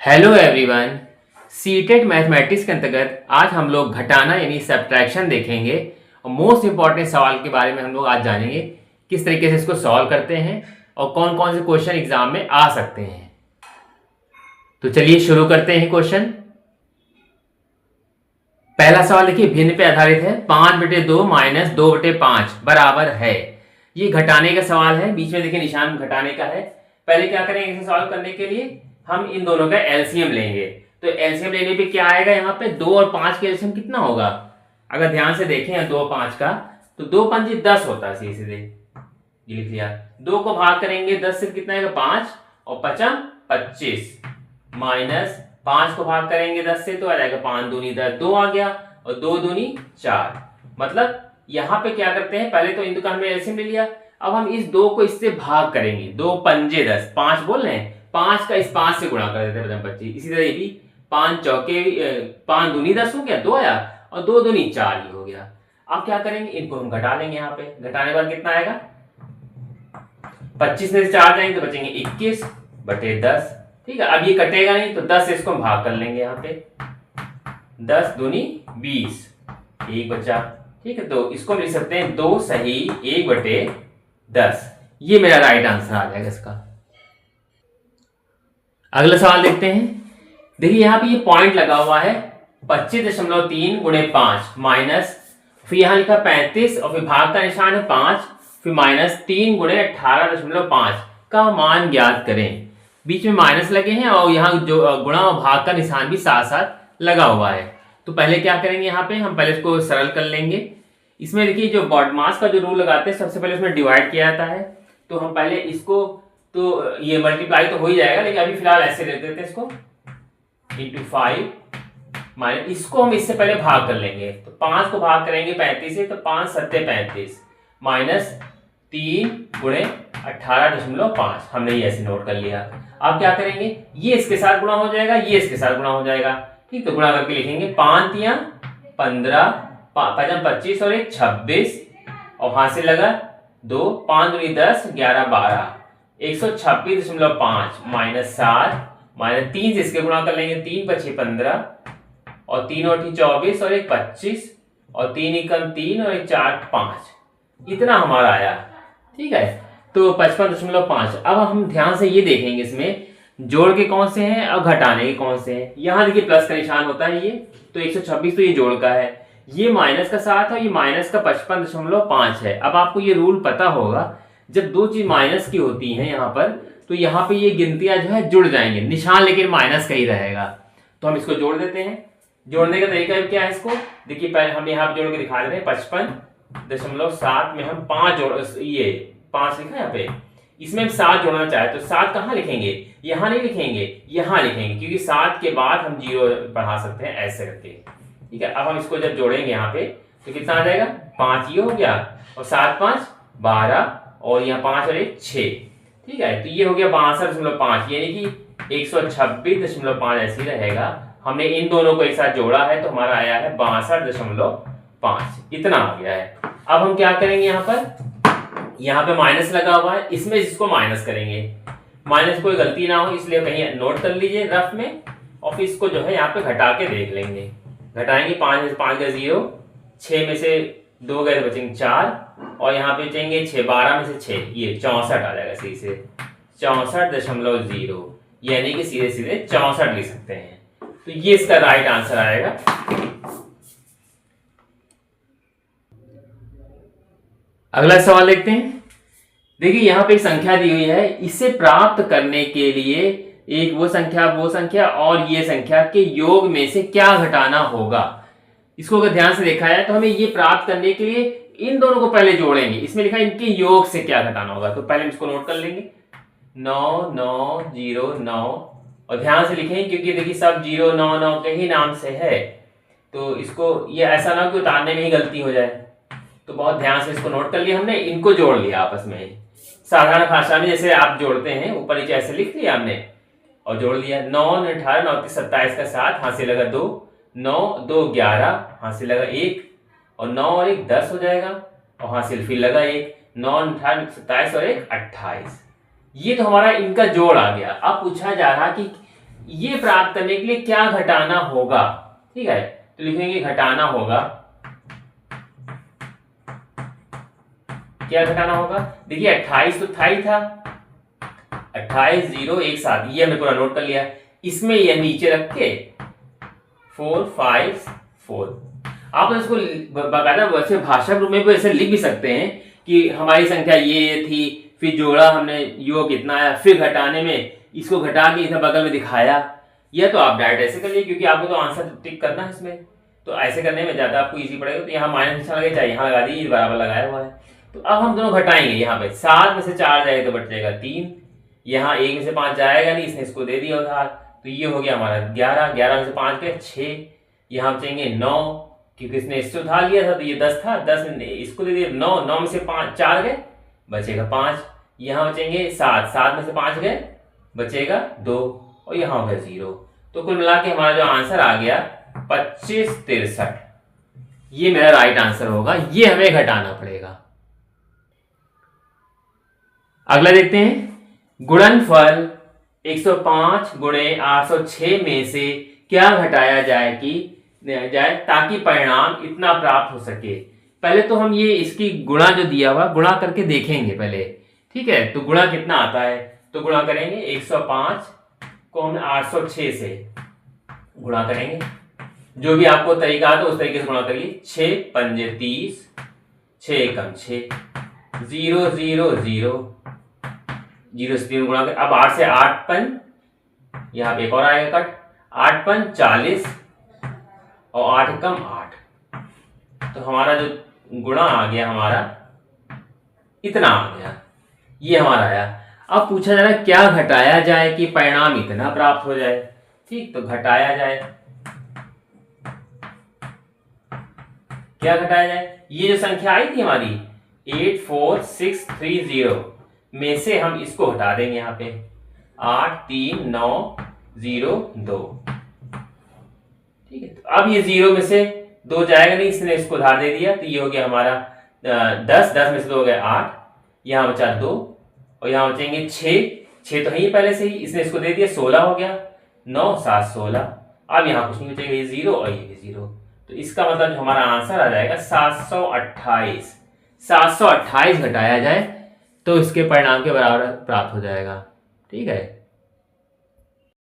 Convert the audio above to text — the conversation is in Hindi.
Hello everyone. सीटेट मैथमेटिक्स के अंतर्गत आज हम लोग घटाना यानी सब्ट्रैक्शन देखेंगे और मोस्ट इंपॉर्टेंट सवाल के बारे में हम लोग आज जानेंगे किस तरीके से इसको सॉल्व करते हैं और कौन कौन से क्वेश्चन एग्जाम में आ सकते हैं। तो चलिए शुरू करते हैं क्वेश्चन। पहला सवाल देखिए, भिन्न पे आधारित है। 5/2 माइनस 2/5 बराबर है। ये घटाने का सवाल है, बीच में देखिए निशान घटाने का है। पहले क्या करेंगे, इसे सॉल्व करने के लिए हम इन दोनों का एलसीएम लेंगे। तो एलसीएम लेने पे क्या आएगा, यहाँ पे 2 और 5 का एलसीएम कितना होगा। अगर ध्यान से देखें 2 और 5 का, तो 2 5 10 होता है। सीधे ये लिख लिया। 2 को भाग करेंगे 10 से कितना आएगा 5 और 5 25 माइनस 5 को भाग करेंगे 10 से तो आ जाएगा 5 दूनी 10, 2 आ गया और 2 दूनी 4। मतलब यहाँ पे क्या करते हैं, पहले तो इन दुकान में एलसीएम ले लिया। अब हम इस 2 को इससे भाग करेंगे। 2 पंजे 10, 5 बोल रहे हैं, 5 का इस 5 से गुणा कर देते हैं 25। इसी तरह ये भी 5 चौके 5 दूनी 10 हो गया, 2 आया और 2 दूनी 4 ही हो गया। अब क्या करेंगे, इनको हम घटा लेंगे। यहाँ पे घटाने के बाद कितना आएगा, 25 में से 4 जाएंगे तो बचेंगे 21/10। ठीक है, अब ये कटेगा नहीं तो 10 से इसको हम भाग कर लेंगे। यहाँ पे 10 दूनी 20, 1 बचा। ठीक है, तो इसको लिख सकते हैं 2 सही 1/10। ये मेरा राइट आंसर आ जाएगा इसका। अगला सवाल देखते हैं। देखिए यहाँ पे ये पॉइंट लगा हुआ है 25.3 गुणे 5 माइनस, फिर यहाँ लिखा 35 और फिर भाग का निशान है 5, फिर माइनस 3 गुणे 18.5 का मान ज्ञात करें। बीच में माइनस लगे हैं और यहाँ जो गुणा और भाग का निशान भी साथ साथ लगा हुआ है। तो पहले क्या करेंगे, यहाँ पे हम पहले इसको सरल कर लेंगे। इसमें देखिए जो बॉडमास का जो रूल लगाते हैं, सबसे पहले उसमें डिवाइड किया जाता है। तो हम पहले इसको, तो ये मल्टीप्लाई तो हो ही जाएगा, लेकिन अभी फिलहाल ऐसे ले देते हैं इसको इंटू 5 माइनस, इसको हम इससे पहले भाग कर लेंगे। तो 5 को भाग करेंगे 35 से, तो 5 7 35 माइनस 3 गुणे 18.5 हमने ये ऐसे नोट कर लिया। अब क्या करेंगे, ये इसके साथ गुणा हो जाएगा, ये इसके साथ गुणा हो जाएगा। ठीक, तो गुणा करके लिखेंगे 5 तिया 15, 5 25 और 1 26 और वहां से लगा 2, 5 दूनी 10, 11 12, 126.5 माइनस 7 माइनस 3 से इसके गुणा कर लेंगे। 3 5 15 और 3 और 24 और 1 25 और 3 एकम 3 और 1 4 5, इतना हमारा आया। ठीक है, तो 55.5। अब हम ध्यान से ये देखेंगे, इसमें जोड़ के कौन से हैं और घटाने के कौन से हैं। यहाँ देखिए प्लस का निशान होता है ये, तो 126 तो ये जोड़ का है, ये माइनस का 7 है, ये माइनस का 55.5 है। अब आपको ये रूल पता होगा, जब दो चीज माइनस की होती हैं यहाँ पर, तो यहाँ पे ये गिनतियां जो है जुड़ जाएंगे, निशान लेकिन माइनस का ही रहेगा। तो हम इसको जोड़ देते हैं। जोड़ने का तरीका क्या है, इसको देखिए पहले हम यहाँ पे जोड़ के दिखा देते हैं। 55.7 में हम 5 जोड़, ये 5 लिखा है यहाँ पे, इसमें हम 7 जोड़ना चाहे तो 7 कहाँ लिखेंगे, यहाँ नहीं लिखेंगे, यहाँ लिखेंगे, क्योंकि 7 के बाद हम 0 बढ़ा सकते हैं ऐसे करके। ठीक है, अब हम इसको जब जोड़ेंगे यहाँ पे तो कितना आ जाएगा, 5 ये हो गया और 7 5 12 और यहाँ 5 और 1 6। ठीक है, तो ये हो गया 62.5, यानी कि 126.5 ऐसे ही रहेगा। हमने इन दोनों को एक साथ जोड़ा है तो हमारा आया है 62.5, इतना आ गया है। अब हम क्या करेंगे, यहाँ पे माइनस लगा हुआ है, इसमें इसको माइनस करेंगे। माइनस कोई गलती ना हो इसलिए कहीं नोट कर लीजिए रफ में, और फिर इसको जो है यहाँ पे घटा के देख लेंगे। घटाएंगे 5 में से 5 गए 0, 6 में से 2 गए बचेंगे 4 और यहाँ पे बचेंगे 6, 12 में से 6, ये 64 आ जाएगा। सही से 64.0, यानी कि सीधे सीधे 64 लिख सकते हैं। तो ये इसका राइट आंसर आएगा। अगला सवाल देखते हैं। देखिए यहाँ पे एक संख्या दी हुई है, इसे प्राप्त करने के लिए एक वो संख्या और ये संख्या के योग में से क्या घटाना होगा। इसको अगर ध्यान से देखा जाए तो हमें ये प्राप्त करने के लिए इन दोनों को पहले जोड़ेंगे। इसमें लिखा है इनके योग से क्या घटाना होगा, तो पहले हम इसको नोट कर लेंगे। 9 9 0 9, और ध्यान से लिखें क्योंकि देखिए सब 0 9 9 के ही नाम से है, तो इसको ये ऐसा ना कि उतारने में ही गलती हो जाए, तो बहुत ध्यान से इसको नोट कर लिया हमने। इनको जोड़ लिया आपस में साधारण भाषा में, जैसे आप जोड़ते हैं ऊपर नीचे ऐसे लिख लिया हमने और जोड़ लिया। 9 18 9 27 का 7, हाथ से लगा 2, 9 2 11, हाथ से लगा 1 और 9 और 1 10 हो जाएगा और हासिल फिर लगा 1, 9 18 27 और 1 28। ये तो हमारा इनका जोड़ आ गया। अब पूछा जा रहा कि ये प्राप्त करने के लिए क्या घटाना होगा, ठीक है, तो लिखेंगे घटाना होगा, क्या घटाना होगा, देखिए 28 तो था ही था, 28 0 1 7, ये हमने पूरा नोट कर लिया। इसमें ये नीचे रख के 4 5 4, आप इसको बाकायदा वैसे भाषा रूप में भी ऐसे लिख भी सकते हैं कि हमारी संख्या ये थी, फिर जोड़ा हमने योग इतना आया, फिर घटाने में इसको घटा के इधर बगल में दिखाया, या तो आप डायरेक्ट ऐसे करिए क्योंकि आपको तो आंसर टिक करना है इसमें, तो ऐसे करने में ज्यादा आपको इजी पड़ेगा। तो यहाँ माइनस निशान लगे चाहिए, यहाँ लगा दी, बराबर लगाया हुआ है। तो अब हम दोनों घटाएंगे, यहाँ पे 7 में से 4 जाएगा तो बच जाएगा 3, यहाँ 1 में से 5 जाएगा नहीं, इसने इसको दे दिया उधार, तो ये हो गया हमारा 11, 11 में से 5 गए 6, यहाँ बचेंगे 9 क्योंकि इसने इससे उधार लिया था तो ये 10 था, 10 इसको दे दिया 9, 9 में से 5 4 गए बचेगा 5, यहाँ बचेंगे 7, 7 में से 5 गए बचेगा 2 और यहाँ हो गया 0। तो कुल मिला के हमारा जो आंसर आ गया 25 63, ये मेरा राइट आंसर होगा, ये हमें घटाना पड़ेगा। अगला देखते हैं, गुणनफल 105 गुणे 806 में से क्या घटाया जाए ताकि परिणाम इतना प्राप्त हो सके। पहले तो हम ये इसकी गुणा जो दिया हुआ गुणा करके देखेंगे पहले, ठीक है, तो गुणा कितना आता है, तो गुणा करेंगे 105 को हम 806 से गुणा करेंगे, जो भी आपको तरीका आता है उस तरीके से गुणा करिए। 6 पंजे 30, 6 एकम 6, 0 0 0, 0 से 3 गुणा कर, अब 8 से 8 पन, यहाँ पे एक और आएगा कट, 8 पन 40 और 8 एकम 8, तो हमारा जो गुणा आ गया हमारा इतना आ गया, ये हमारा आया। अब पूछा जा रहा है क्या घटाया जाए कि परिणाम इतना प्राप्त हो जाए, ठीक, तो घटाया जाए, क्या घटाया जाए, ये जो संख्या आई थी हमारी 84630 में से हम इसको हटा देंगे, यहाँ पे 83902, ठीक है। तो अब ये 0 में से 2 जाएगा नहीं, इसने इसको उधार दे दिया, तो ये हो गया हमारा 10, 10 में से 2 हो गया 8, यहाँ बचा 2 और यहाँ बचेंगे 6 तो है ही पहले से ही, इसने इसको दे दिया 16 हो गया, 9 7 16, अब यहाँ कुछ नहीं बचेगा, ये 0 और ये भी 0, तो इसका मतलब जो हमारा आंसर आ जाएगा 728, 728 घटाया जाए तो इसके परिणाम के बराबर प्राप्त हो जाएगा, ठीक है।